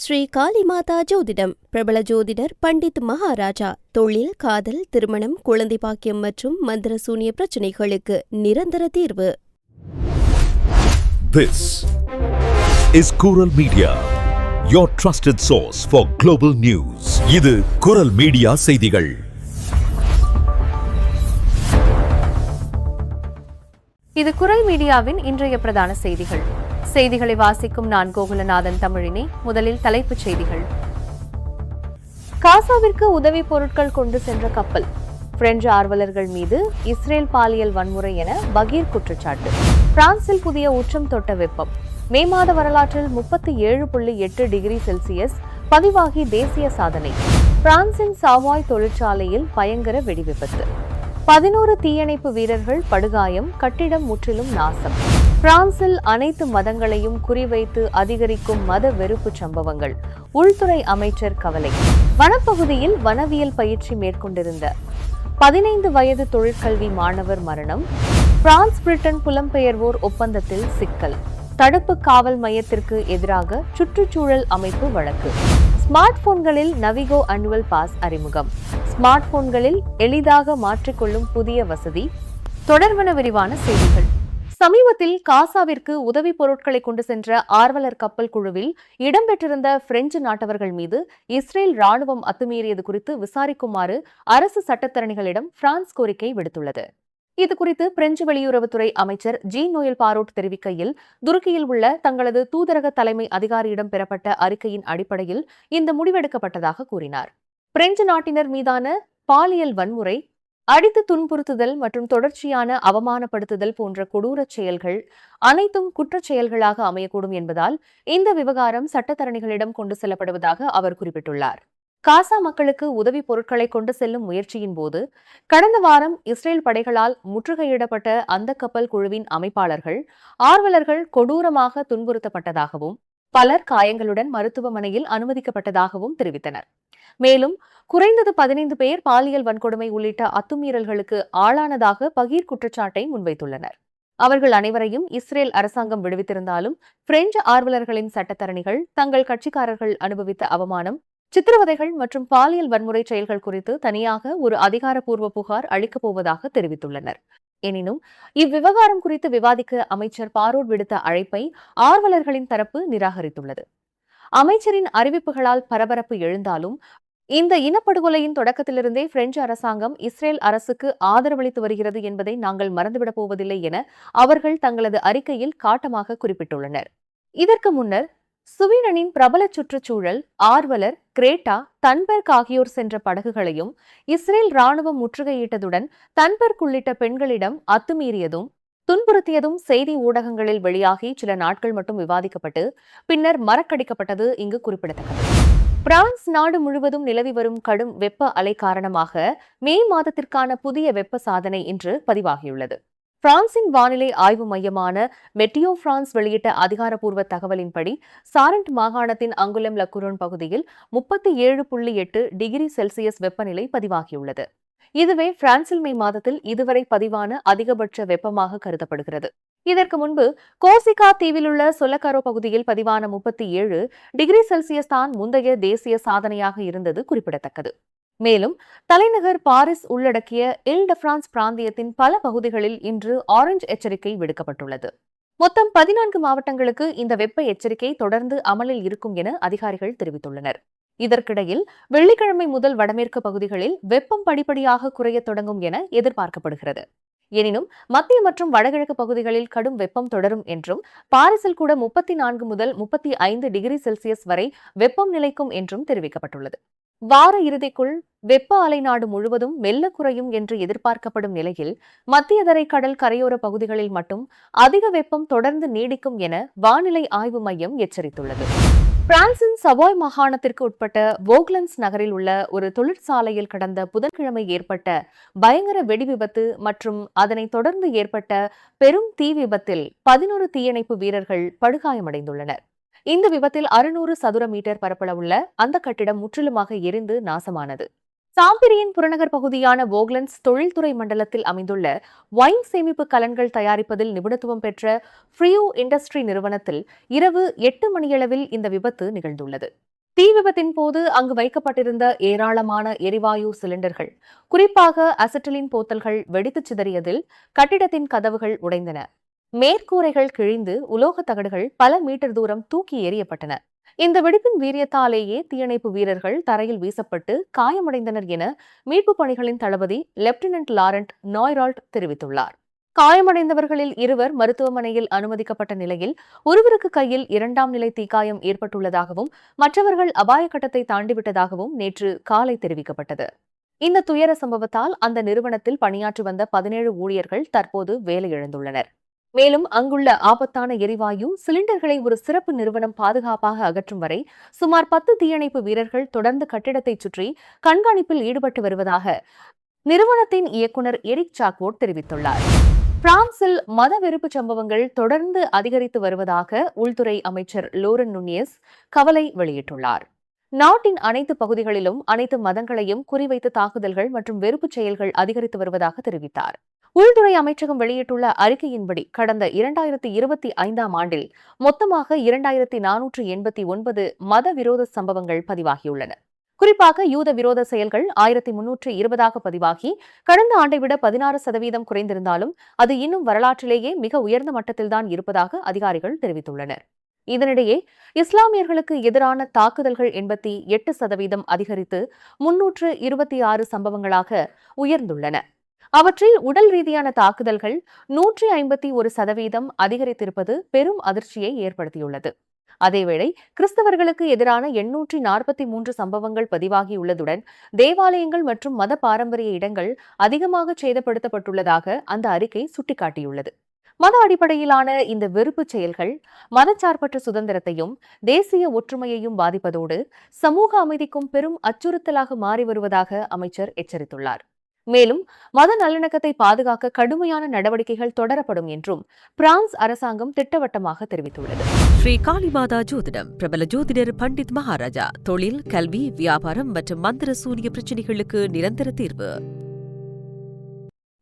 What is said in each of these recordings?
ஸ்ரீ காளிமாதா ஜோதிடம் பிரபல ஜோதிடர் பண்டித் மகாராஜா. தொழில், காதல், திருமணம், குழந்தை பாக்கியம் மற்றும் மந்திர சூனிய பிரச்சனைகளுக்கு நிரந்தர தீர்வு. This is Kural Media, your trusted source for global news. இது குரல் மீடியா செய்திகள். இது குரல் மீடியாவின் இன்றைய பிரதான செய்திகள். செய்திகளை வாசிக்கும் நான் கோகுலநாதன் தமிழினி. முதலில் தலைப்புச் செய்திகள். காசாவிற்கு உதவி பொருட்கள் கொண்டு சென்ற கப்பல். பிரெஞ்சு ஆர்வலர்கள் மீது இஸ்ரேல் பாலியல் வன்முறை என பகீர் குற்றச்சாட்டு. பிரான்சில் புதிய உச்சம் தொட்ட வெப்பம். மே மாத வரலாற்றில் 37.8 டிகிரி செல்சியஸ் பதிவாகி தேசிய சாதனை. பிரான்சின் சாவாய் தொழிற்சாலையில் பயங்கர வெடிவிபத்து. 11 தீயணைப்பு வீரர்கள் படுகாயம், கட்டிடம் முற்றிலும் நாசம். பிரான்சில் அனைத்து மதங்களையும் குறிவைத்து அதிகரிக்கும் மத வெறுப்பு சம்பவங்கள். உள்துறை அமைச்சர் கவலை. வனப்பகுதியில் வனவியல் பயிற்சி மேற்கொண்டிருந்த 15 வயது தொழிற்கல்வி மாணவர் மரணம். பிரான்ஸ் பிரிட்டன் புலம்பெயர்வோர் ஒப்பந்தத்தில் சிக்கல். தடுப்பு காவல் மையத்திற்கு எதிராக சுற்றுச்சூழல் அமைப்பு வழக்கு. ஸ்மார்ட் போன்களில் நவிகோ அனுவல் பாஸ் அறிமுகம். ஸ்மார்ட் போன்களில் எளிதாக மாற்றிக்கொள்ளும் புதிய வசதி. தொடர்பான விரிவான செய்திகள். சமீபத்தில் காசாவிற்கு உதவி பொருட்களை கொண்டு சென்ற ஆர்வலர் கப்பல் குழுவில் இடம்பெற்றிருந்த பிரெஞ்சு நாட்டவர்கள் மீது இஸ்ரேல் ராணுவம் அத்துமீறியது குறித்து விசாரிக்குமாறு அரசு சட்டத்தரணிகளிடம் பிரான்ஸ் கோரிக்கை விடுத்துள்ளது. இதுகுறித்து பிரெஞ்சு வெளியுறவுத்துறை அமைச்சர் ஜீன் நோயல் பாரோட் தெரிவிக்கையில், துருக்கியில் உள்ள தங்களது தூதரக தலைமை அதிகாரியிடம் பெறப்பட்ட அறிக்கையின் அடிப்படையில் இந்த முடிவெடுக்கப்பட்டதாக கூறினார். பிரெஞ்சு நாட்டினர் மீதான பாலியல் வன்முறை, அடித்து துன்புறுத்துதல் மற்றும் தொடர்ச்சியான அவமானப்படுத்துதல் போன்ற கொடூரச் செயல்கள் அனைத்தும் குற்றச் செயல்களாக அமையக்கூடும் என்பதால் இந்த விவகாரம் சட்டத்தரணிகளிடம் கொண்டு செல்லப்படுவதாக அவர் குறிப்பிட்டுள்ளார். காசா மக்களுக்கு உதவி பொருட்களை கொண்டு செல்லும் முயற்சியின் போது கடந்த வாரம் இஸ்ரேல் படைகளால் முற்றுகையிடப்பட்ட அந்த கப்பல் குழுவின் அமைப்பாளர்கள், ஆர்வலர்கள் கொடூரமாக துன்புறுத்தப்பட்டதாகவும் பலர் காயங்களுடன் மருத்துவமனையில் அனுமதிக்கப்பட்டதாகவும் தெரிவித்தனர். மேலும் குறைந்தது 15 பேர் பாலியல் வன்கொடுமை உள்ளிட்ட அத்துமீறல்களுக்கு ஆளானதாக பகீர் குற்றச்சாட்டை முன்வைத்துள்ளனர். அவர்கள் அனைவரையும் இஸ்ரேல் அரசாங்கம் விடுவித்திருந்தாலும் பிரெஞ்சு ஆர்வலர்களின் சட்டத்தரணிகள் தங்கள் கட்சிக்காரர்கள் அனுபவித்த அவமானம், சித்திரவதைகள் மற்றும் பாலியல் வன்முறை செயல்கள் குறித்து தனியாக ஒரு அதிகாரப்பூர்வ புகார் அளிக்கப் போவதாக தெரிவித்துள்ளனர். எனினும் இவ்விவகாரம் குறித்து விவாதிக்க அமைச்சர் பாரோட் விடுத்த அழைப்பை ஆர்வலர்களின் தரப்பு நிராகரித்துள்ளது. அமைச்சரின் அறிவிப்புகளால் பரபரப்பு எழுந்தாலும் இந்த இனப்படுகொலையின் தொடக்கத்திலிருந்தே பிரெஞ்சு அரசாங்கம் இஸ்ரேல் அரசுக்கு ஆதரவளித்து வருகிறது என்பதை நாங்கள் மறந்துவிடப் போவதில்லை என அவர்கள் தங்களது அறிக்கையில் காட்டமாக குறிப்பிட்டுள்ளனர். இதற்கு முன்னர் சுவீடனின் பிரபல சுற்றுச்சூழல் ஆர்வலர் கிரேட்டா தன்பெர்க் ஆகியோர் சென்ற படகுகளையும் இஸ்ரேல் ராணுவம் முற்றுகையிட்டதுடன் தன்பெர்க் உள்ளிட்ட பெண்களிடம் அத்துமீறியதும் துன்புறுத்தியதும் செய்தி ஊடகங்களில் வெளியாகி சில நாட்கள் மட்டும் விவாதிக்கப்பட்டு பின்னர் மறக்கடிக்கப்பட்டது இங்கு குறிப்பிடத்தக்கது. பிரான்ஸ் நாடு முழுவதும் நிலவி வரும் கடும் வெப்ப அலை காரணமாக மே மாதத்திற்கான புதிய வெப்ப சாதனை இன்று பதிவாகியுள்ளது. பிரான்சின் வானிலை ஆய்வு மையமான மெட்டியோ பிரான்ஸ் வெளியிட்ட அதிகாரப்பூர்வ தகவலின்படி சாரண்ட் மாகாணத்தின் அங்குலம் லக்குரோன் பகுதியில் 37.8 டிகிரி செல்சியஸ் வெப்பநிலை பதிவாகியுள்ளது. இதுவே பிரான்சில் மே மாதத்தில் இதுவரை பதிவான அதிகபட்ச வெப்பமாக கருதப்படுகிறது. இதற்கு முன்பு கோர்சிகா தீவில் உள்ள சொலக்கரோ பகுதியில் பதிவான 37 டிகிரி செல்சியஸ் தான் முந்தைய தேசிய சாதனையாக இருந்தது குறிப்பிடத்தக்கது. மேலும் தலைநகர் பாரிஸ் உள்ளடக்கிய இல் ட பிரான்ஸ் பிராந்தியத்தின் பல பகுதிகளில் இன்று ஆரஞ்சு எச்சரிக்கை விடுக்கப்பட்டுள்ளது. மொத்தம் 14 மாவட்டங்களுக்கு இந்த வெப்ப எச்சரிக்கை தொடர்ந்து அமலில் இருக்கும் என அதிகாரிகள் தெரிவித்துள்ளனர். இதற்கிடையில் வெள்ளிக்கிழமை முதல் வடமேற்கு பகுதிகளில் வெப்பம் படிப்படியாக குறையத் தொடங்கும் என எதிர்பார்க்கப்படுகிறது. எனினும் மத்திய மற்றும் வடகிழக்கு பகுதிகளில் கடும் வெப்பம் தொடரும் என்றும் பாரிஸில் கூட 34 முதல் 35 டிகிரி செல்சியஸ் வரை வெப்பம் நிலைக்கும் என்றும் தெரிவிக்கப்பட்டுள்ளது. வார இறுதிக்குள் வெப்ப அலை நாடு முழுவதும் மெல்ல குறையும் என்று எதிர்பார்க்கப்படும் நிலையில் மத்திய தரை கடல் கரையோர பகுதிகளில் மட்டும் அதிக வெப்பம் தொடர்ந்து நீடிக்கும் என வானிலை ஆய்வு மையம் எச்சரித்துள்ளது. பிரான்சின் சவாய் மாகாணத்திற்கு உட்பட்ட வோக்லன்ஸ் நகரில் உள்ள ஒரு தொழிற்சாலையில் கடந்த புதன்கிழமை ஏற்பட்ட பயங்கர வெடிவிபத்து மற்றும் அதனைத் தொடர்ந்து ஏற்பட்ட பெரும் தீ விபத்தில் 11 தீயணைப்பு வீரர்கள் படுகாயமடைந்துள்ளனர். இந்த விபத்தில் 600 சதுர மீட்டர் பரப்பளவுள்ள அந்த கட்டிடம் முற்றிலுமாக எரிந்து நாசமானது. சாம்பிரியின் புறநகர் பகுதியான வோக்லன்ஸ் தொழில்துறை மண்டலத்தில் அமைந்துள்ள வைன் சேமிப்பு கலன்கள் தயாரிப்பதில் நிபுணத்துவம் பெற்ற ஃப்ரியூ இண்டஸ்ட்ரி நிறுவனத்தில் இரவு 8 மணியளவில் இந்த விபத்து நிகழ்ந்துள்ளது. தீ விபத்தின் போது அங்கு வைக்கப்பட்டிருந்த ஏராளமான எரிவாயு சிலிண்டர்கள், குறிப்பாக அசிட்டிலின் போத்தல்கள் வெடித்துச் சிதறியதில் கட்டிடத்தின் கதவுகள் உடைந்தன. மேற்கூரைகள் கிழிந்து உலோக தகடுகள் பல மீட்டர் தூரம் தூக்கி எறியப்பட்டன. இந்த வெடிப்பின் வீரியத்தாலேயே தீயணைப்பு வீரர்கள் தரையில் வீசப்பட்டு காயமடைந்தனர் என மீட்புப் பணிகளின் தளபதி லெப்டினன்ட் லாரண்ட் நாய்ரால்ட் தெரிவித்துள்ளார். காயமடைந்தவர்களில் 2 மருத்துவமனையில் அனுமதிக்கப்பட்ட நிலையில் ஒருவருக்கு கையில் 2ஆம் நிலை தீக்காயம் ஏற்பட்டுள்ளதாகவும் மற்றவர்கள் அபாய கட்டத்தை தாண்டிவிட்டதாகவும் நேற்று காலை தெரிவிக்கப்பட்டது. இந்த துயர சம்பவத்தால் அந்த நிறுவனத்தில் பணியாற்றி வந்த 17 ஊழியர்கள் தற்போது வேலையிழந்துள்ளனர். மேலும் அங்குள்ள ஆபத்தான எரிவாயு சிலிண்டர்களை ஒரு சிறப்பு நிறுவனம் பாதுகாப்பாக அகற்றும் வரை சுமார் 10 தீயணைப்பு வீரர்கள் தொடர்ந்து கட்டிடத்தை சுற்றி கண்காணிப்பில் ஈடுபட்டு வருவதாக நிறுவனத்தின் இயக்குநர் எரிக் சாக்வோர்ட் தெரிவித்துள்ளார். பிரான்சில் மத வெறுப்பு சம்பவங்கள் தொடர்ந்து அதிகரித்து வருவதாக உள்துறை அமைச்சர் லோரன் நுனியஸ் கவலை வெளியிட்டுள்ளார். நாட்டின் அனைத்து பகுதிகளிலும் அனைத்து மதங்களையும் குறிவைத்து தாக்குதல்கள் மற்றும் வெறுப்புச் செயல்கள் அதிகரித்து வருவதாக தெரிவித்தார். உள்துறை அமைச்சகம் வெளியிட்டுள்ள அறிக்கையின்படி கடந்த 2025ஆம் ஆண்டில் மொத்தமாக 2489 மத விரோத சம்பவங்கள் பதிவாகியுள்ளன. குறிப்பாக யூத விரோத செயல்கள் 1320 பதிவாகி கடந்த ஆண்டை விட 16% குறைந்திருந்தாலும் அது இன்னும் வரலாற்றிலேயே மிக உயர்ந்த மட்டத்தில்தான் இருப்பதாக அதிகாரிகள் தெரிவித்துள்ளனர். இதனிடையே இஸ்லாமியர்களுக்கு எதிரான தாக்குதல்கள் 88% அதிகரித்து 326 சம்பவங்களாக உயர்ந்துள்ளன. அவற்றில் உடல் ரீதியான தாக்குதல்கள் 151% அதிகரித்திருப்பது பெரும் அதிர்ச்சியை ஏற்படுத்தியுள்ளது. அதேவேளை கிறிஸ்தவர்களுக்கு எதிரான 843 சம்பவங்கள் பதிவாகியுள்ளதுடன் தேவாலயங்கள் மற்றும் மத பாரம்பரிய இடங்கள் அதிகமாக சேதப்படுத்தப்பட்டுள்ளதாக அந்த அறிக்கை சுட்டிக்காட்டியுள்ளது. மத அடிப்படையிலான இந்த வெறுப்பு செயல்கள் மதச்சார்பற்ற சுதந்திரத்தையும் தேசிய ஒற்றுமையையும் பாதிப்பதோடு சமூக அமைதிக்கும் பெரும் அச்சுறுத்தலாக மாறி வருவதாக அமைச்சர் எச்சரித்துள்ளார். மேலும் மத நல்லிணக்கத்தை பாதுகாக்க கடுமையான நடவடிக்கைகள் தொடரப்படும் என்றும் பிரான்ஸ் அரசாங்கம் திட்டவட்டமாக தெரிவித்துள்ளது. ஸ்ரீ காளிமாதா ஜோதிடம் பிரபல ஜோதிடர் பண்டித் மகாராஜா. தொழில், கல்வி, வியாபாரம் மற்றும் மந்திர சூனிய பிரச்சினைகளுக்கு நிரந்தர தீர்வு.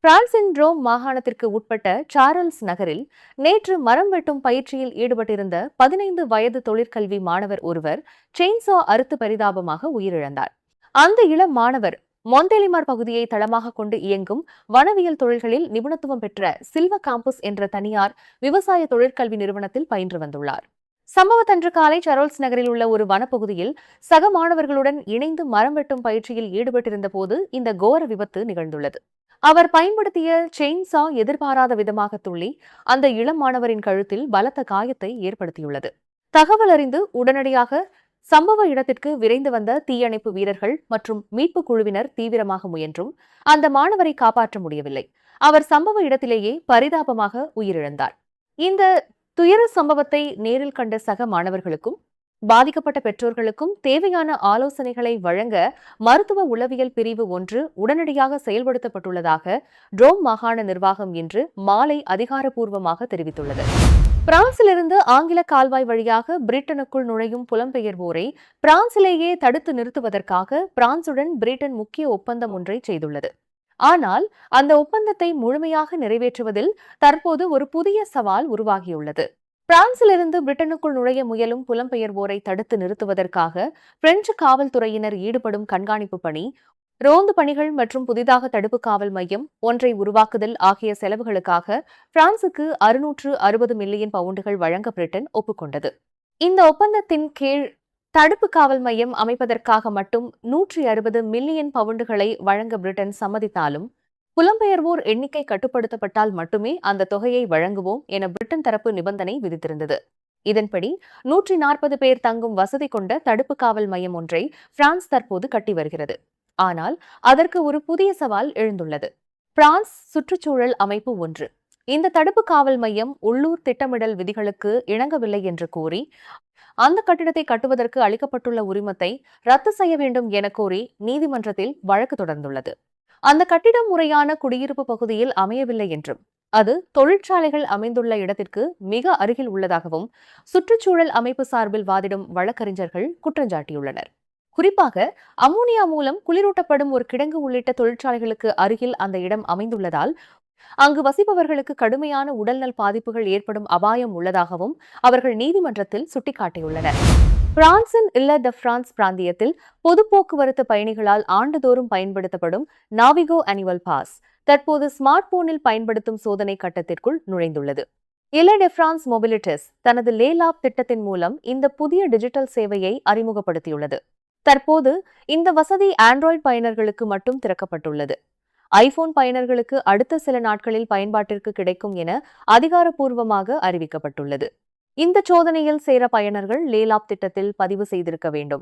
பிரான்சின் ரோம் மாகாணத்திற்கு உட்பட்ட சார்ல்ஸ் நகரில் நேற்று மரம் வெட்டும் பயிற்சியில் ஈடுபட்டிருந்த 15 வயது தொழிற்கல்வி மாணவர் ஒருவர் செயின்சா அறுத்து பரிதாபமாக உயிரிழந்தார். அந்த இளம் மாணவர் மொந்தெலிமார் பகுதியை தளமாக கொண்டு இயங்கும் வனவியல் தொழில்களில் நிபுணத்துவம் பெற்ற சில்வ காம்பஸ் என்ற தனியார் விவசாய தொழிற்கல்வி நிறுவனத்தில் பயின்று வந்துள்ளார். சம்பவத்தன்று காலை சார்ல்ஸ் நகரில் உள்ள ஒரு வனப்பகுதியில் சக மாணவர்களுடன் இணைந்து மரம் வெட்டும் பயிற்சியில் ஈடுபட்டிருந்த போது இந்த கோர விபத்து நிகழ்ந்துள்ளது. அவர் பயன்படுத்திய செயின்சா எதிர்பாராத விதமாக துள்ளி அந்த இளம் மாணவரின் கழுத்தில் பலத்த காயத்தை ஏற்படுத்தியுள்ளது. தகவல் அறிந்து உடனடியாக சம்பவ இடத்திற்கு விரைந்து வந்த தீயணைப்பு வீரர்கள் மற்றும் மீட்பு குழுவினர் தீவிரமாக முயன்றும் அந்த மாணவரை காப்பாற்ற முடியவில்லை. அவர் சம்பவ இடத்திலேயே பரிதாபமாக உயிரிழந்தார். இந்த துயர சம்பவத்தை நேரில் கண்ட சக மாணவர்களுக்கும் பாதிக்கப்பட்ட பெற்றோர்களுக்கும் தேவையான ஆலோசனைகளை வழங்க மருத்துவ உளவியல் பிரிவு 1 உடனடியாக செயல்படுத்தப்பட்டுள்ளதாக ரோம் மாகாண நிர்வாகம் இன்று மாலை அதிகாரப்பூர்வமாக தெரிவித்துள்ளது. பிரான்சிலிருந்து ஆங்கில கால்வாய் வழியாக பிரிட்டனுக்குள் நுழையும் புலம்பெயர்வோரை பிரான்சிலேயே தடுத்து நிறுத்துவதற்காக பிரான்சுடன் பிரிட்டன் முக்கிய ஒப்பந்தம் ஒன்றை செய்துள்ளது. ஆனால் அந்த ஒப்பந்தத்தை முழுமையாக நிறைவேற்றுவதில் தற்போது ஒரு புதிய சவால் உருவாகியுள்ளது. பிரான்சிலிருந்து பிரிட்டனுக்குள் நுழைய முயலும் புலம்பெயர்வோரை தடுத்து நிறுத்துவதற்காக பிரெஞ்சு காவல்துறையினர் ஈடுபடும் கண்காணிப்பு பணி, ரோந்து பணிகள் மற்றும் புதிதாக தடுப்பு காவல் மையம் ஒன்றை உருவாக்குதல் ஆகிய செலவுகளுக்காக பிரான்சுக்கு 660 மில்லியன் பவுண்டுகள் வழங்க பிரிட்டன் ஒப்புக்கொண்டது. இந்த ஒப்பந்தத்தின் கீழ் தடுப்பு காவல் மையம் அமைப்பதற்காக மட்டும் 160 மில்லியன் பவுண்டுகளை வழங்க பிரிட்டன் சம்மதித்தாலும் புலம்பெயர்வோர் எண்ணிக்கை கட்டுப்படுத்தப்பட்டால் மட்டுமே அந்த தொகையை வழங்குவோம் என பிரிட்டன் தரப்பு நிபந்தனை விதித்திருந்தது. இதன்படி 140 பேர் தங்கும் வசதி கொண்ட தடுப்பு காவல் மையம் ஒன்றை பிரான்ஸ் தற்போது கட்டி வருகிறது. ஆனால் அதற்கு ஒரு புதிய சவால் எழுந்துள்ளது. பிரான்ஸ் சுற்றுச்சூழல் அமைப்பு 1 இந்த தடுப்பு காவல் மையம் உள்ளூர் திட்டமிடல் விதிகளுக்கு இணங்கவில்லை என்று கூறி அந்த கட்டிடத்தை கட்டுவதற்கு அளிக்கப்பட்டுள்ள உரிமத்தை ரத்து செய்ய வேண்டும் என கோரி நீதிமன்றத்தில் வழக்கு தொடர்ந்துள்ளது. அந்த கட்டிடம் முறையான குடியிருப்பு பகுதியில் அமையவில்லை என்றும் அது தொழிற்சாலைகள் அமைந்துள்ள இடத்திற்கு மிக அருகில் உள்ளதாகவும் சுற்றுச்சூழல் அமைப்பு சார்பில் வாதிடும் வழக்கறிஞர்கள் குற்றஞ்சாட்டியுள்ளனர். குறிப்பாக அம்மோனியா மூலம் குளிரூட்டப்படும் ஒரு கிடங்கு உள்ளிட்ட தொழிற்சாலைகளுக்கு அருகில் அந்த இடம் அமைந்துள்ளதால் அங்கு வசிப்பவர்களுக்கு கடுமையான உடல்நல பாதிப்புகள் ஏற்படும் அபாயம் உள்ளதாகவும் அவர்கள் நீதிமன்றத்தில் சுட்டிக்காட்டியுள்ளனர். பிரான்சின் இல்ல பிரான்ஸ் பிராந்தியத்தில் பொது போக்குவரத்து பயணிகளால் ஆண்டுதோறும் பயன்படுத்தப்படும் நாவிகோ ஆனுவல் பாஸ் தற்போது ஸ்மார்ட் போனில் பயன்படுத்தும் சோதனை கட்டத்திற்குள் நுழைந்துள்ளது. இல்ல பிரான்ஸ் மொபிலிட்டிஸ் தனது லேலாப் திட்டத்தின் மூலம் இந்த புதிய டிஜிட்டல் சேவையை அறிமுகப்படுத்தியுள்ளது. தற்போது இந்த வசதி ஆண்ட்ராய்டு பயனர்களுக்கு மட்டும் திறக்கப்பட்டுள்ளது. ஐபோன் பயனர்களுக்கு அடுத்த சில நாட்களில் பயன்பாட்டிற்கு கிடைக்கும் என அதிகாரப்பூர்வமாக அறிவிக்கப்பட்டுள்ளது. இந்த சோதனையில் சேர பயனர்கள் லேலாப் திட்டத்தில் பதிவு செய்திருக்க வேண்டும்.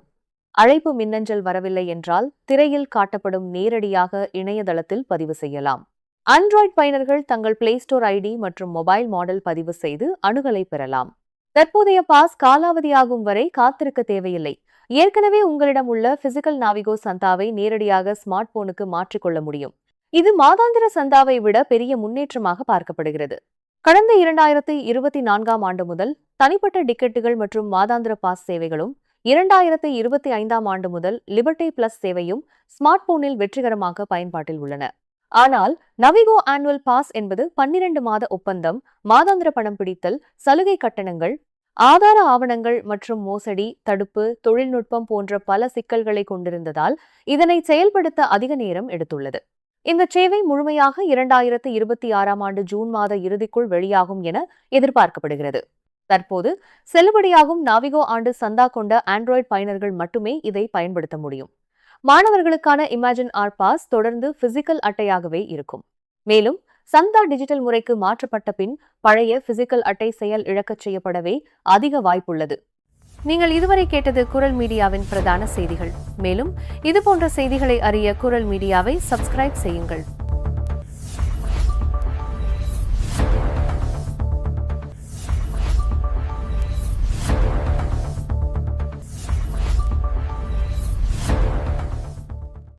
அழைப்பு மின்னஞ்சல் வரவில்லை என்றால் திரையில் காட்டப்படும் நேரடியாக இணையதளத்தில் பதிவு செய்யலாம். ஆண்ட்ராய்டு பயனர்கள் தங்கள் பிளே ஸ்டோர் ஐடி மற்றும் மொபைல் மாடல் பதிவு செய்து அணுகலை பெறலாம். தற்போதைய பாஸ் காலாவதியாகும் வரை காத்திருக்க தேவையில்லை. ஏற்கனவே உங்களிடம் உள்ள பிசிக்கல் நாவிகோ சந்தாவை நேரடியாக ஸ்மார்ட் போனுக்கு மாற்றிக்கொள்ள முடியும். இது மாதாந்திர சந்தாவை விட பெரிய முன்னேற்றமாக பார்க்கப்படுகிறது. கடந்த 2024 ஆண்டு முதல் தனிப்பட்ட டிக்கெட்டுகள் மற்றும் மாதாந்திர பாஸ் சேவைகளும் 2025 ஆண்டு முதல் லிபர்டி பிளஸ் சேவையும் ஸ்மார்ட் போனில் வெற்றிகரமாக பயன்பாட்டில் உள்ளன. ஆனால் நவிகோ ஆனுவல் பாஸ் என்பது 12 மாத ஒப்பந்தம், மாதாந்திர பணம் பிடித்தல், சலுகை கட்டணங்கள், ஆதார ஆவணங்கள் மற்றும் மோசடி தடுப்பு தொழில்நுட்பம் போன்ற பல சிக்கல்களை கொண்டிருந்ததால் இதனை செயல்படுத்த அதிக நேரம் எடுத்துள்ளது. இந்த சேவை முழுமையாக 2026 ஆண்டு ஜூன் மாத இறுதிக்குள் வெளியாகும் என எதிர்பார்க்கப்படுகிறது. தற்போது செல்லுபடியாகும் நாவிகோ ஆண்டு சந்தா கொண்ட ஆண்ட்ராய்டு பயனர்கள் மட்டுமே இதை பயன்படுத்த முடியும். மாணவர்களுக்கான இமேஜின் ஆர் பாஸ் தொடர்ந்து பிசிக்கல் அட்டையாகவே இருக்கும். மேலும் சந்தா டிஜிட்டல் முறைக்கு மாற்றப்பட்ட பின் பழைய பிசிக்கல் அட்டை செயல் இழக்கச் செய்யப்படவே அதிக வாய்ப்புள்ளது. நீங்கள் இதுவரை கேட்டது குரல் மீடியாவின் பிரதான செய்திகள். மேலும் இதுபோன்ற செய்திகளை அறிய குரல் மீடியாவை சப்ஸ்கிரைப் செய்யுங்கள்.